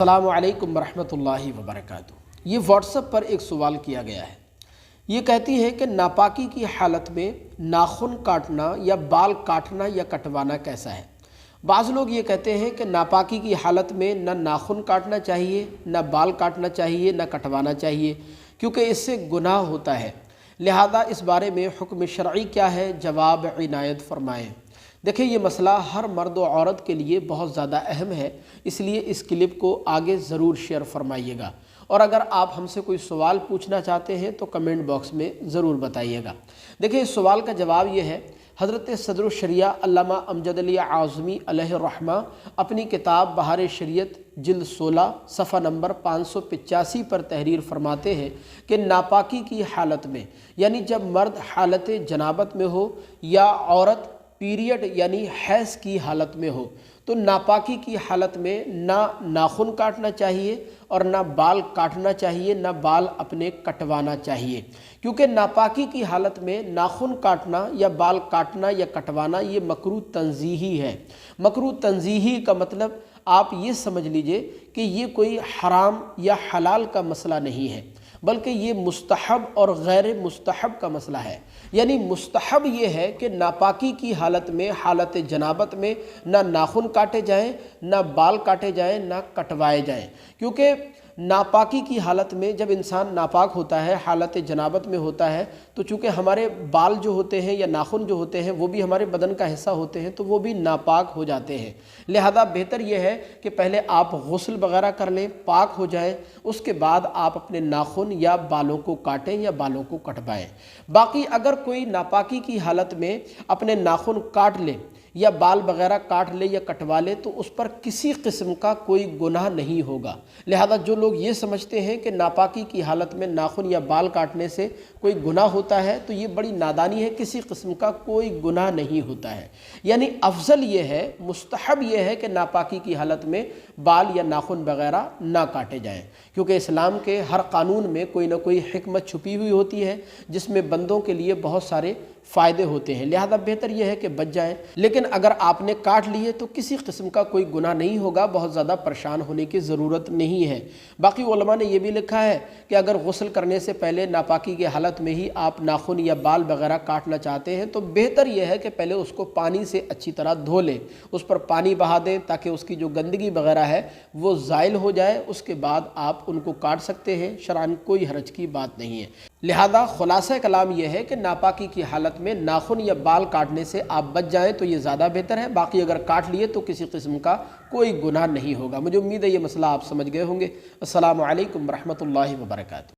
السلام علیکم ورحمۃ اللہ وبرکاتہ۔ یہ واٹس ایپ پر ایک سوال کیا گیا ہے۔ یہ کہتی ہے کہ ناپاکی کی حالت میں ناخن کاٹنا یا بال کاٹنا یا کٹوانا کیسا ہے؟ بعض لوگ یہ کہتے ہیں کہ ناپاکی کی حالت میں نہ ناخن کاٹنا چاہیے، نہ بال کاٹنا چاہیے، نہ کٹوانا چاہیے، کیونکہ اس سے گناہ ہوتا ہے۔ لہذا اس بارے میں حکم شرعی کیا ہے؟ جواب عنایت فرمائیں۔ دیکھیں، یہ مسئلہ ہر مرد و عورت کے لیے بہت زیادہ اہم ہے، اس لیے اس کلپ کو آگے ضرور شیئر فرمائیے گا، اور اگر آپ ہم سے کوئی سوال پوچھنا چاہتے ہیں تو کمنٹ باکس میں ضرور بتائیے گا۔ دیکھیں، اس سوال کا جواب یہ ہے۔ حضرت صدر الشریعہ علامہ امجد علی اعظمی علیہ الرحمہ اپنی کتاب بہار شریعت جلد 16 صفحہ نمبر 585 پر تحریر فرماتے ہیں کہ ناپاکی کی حالت میں، یعنی جب مرد حالت جنابت میں ہو یا عورت پیریڈ یعنی حیض کی حالت میں ہو، تو ناپاکی کی حالت میں نہ ناخن کاٹنا چاہیے اور نہ بال کاٹنا چاہیے، نہ بال اپنے کٹوانا چاہیے، کیونکہ ناپاکی کی حالت میں ناخن کاٹنا یا بال کاٹنا یا کٹوانا یہ مکروہ تنزیہی ہے۔ مکروہ تنزیہی کا مطلب آپ یہ سمجھ لیجئے کہ یہ کوئی حرام یا حلال کا مسئلہ نہیں ہے، بلکہ یہ مستحب اور غیر مستحب کا مسئلہ ہے۔ یعنی مستحب یہ ہے کہ ناپاکی کی حالت میں، حالت جنابت میں نہ ناخن کاٹے جائیں، نہ بال کاٹے جائیں، نہ کٹوائے جائیں، کیونکہ ناپاکی کی حالت میں جب انسان ناپاک ہوتا ہے، حالت جنابت میں ہوتا ہے، تو چونکہ ہمارے بال جو ہوتے ہیں یا ناخن جو ہوتے ہیں وہ بھی ہمارے بدن کا حصہ ہوتے ہیں، تو وہ بھی ناپاک ہو جاتے ہیں۔ لہذا بہتر یہ ہے کہ پہلے آپ غسل وغیرہ کر لیں، پاک ہو جائیں، اس کے بعد آپ اپنے ناخن یا بالوں کو کاٹیں یا بالوں کو کٹوائیں۔ باقی اگر کوئی ناپاکی کی حالت میں اپنے ناخن کاٹ لے یا بال وغیرہ کاٹ لے یا کٹوا لے تو اس پر کسی قسم کا کوئی گناہ نہیں ہوگا۔ لہذا جو لوگ یہ سمجھتے ہیں کہ ناپاکی کی حالت میں ناخن یا بال کاٹنے سے کوئی گناہ ہوتا ہے تو یہ بڑی نادانی ہے، کسی قسم کا کوئی گناہ نہیں ہوتا ہے۔ یعنی افضل یہ ہے، مستحب یہ ہے کہ ناپاکی کی حالت میں بال یا ناخن وغیرہ نہ کاٹے جائیں، کیونکہ اسلام کے ہر قانون میں کوئی نہ کوئی حکمت چھپی ہوئی ہوتی ہے جس میں بندوں کے لیے بہت سارے فائدے ہوتے ہیں۔ لہذا بہتر یہ ہے کہ بچ جائیں، لیکن اگر آپ نے کاٹ لیے تو کسی قسم کا کوئی گناہ نہیں ہوگا، بہت زیادہ پریشان ہونے کی ضرورت نہیں ہے۔ باقی علماء نے یہ بھی لکھا ہے کہ اگر غسل کرنے سے پہلے ناپاکی کی حالت میں ہی آپ ناخن یا بال وغیرہ کاٹنا چاہتے ہیں تو بہتر یہ ہے کہ پہلے اس کو پانی سے اچھی طرح دھو لیں، اس پر پانی بہا دیں تاکہ اس کی جو گندگی وغیرہ ہے وہ زائل ہو جائے، اس کے بعد آپ ان کو کاٹ سکتے ہیں، شرعاً کوئی حرج کی بات نہیں ہے۔ لہذا خلاصہ کلام یہ ہے کہ ناپاکی کی حالت میں ناخن یا بال کاٹنے سے آپ بچ جائیں تو یہ زیادہ بہتر ہے۔ باقی اگر کاٹ لیے تو کسی قسم کا کوئی گناہ نہیں ہوگا۔ مجھے امید ہے یہ مسئلہ آپ سمجھ گئے ہوں گے۔ السلام علیکم ورحمۃ اللہ وبرکاتہ۔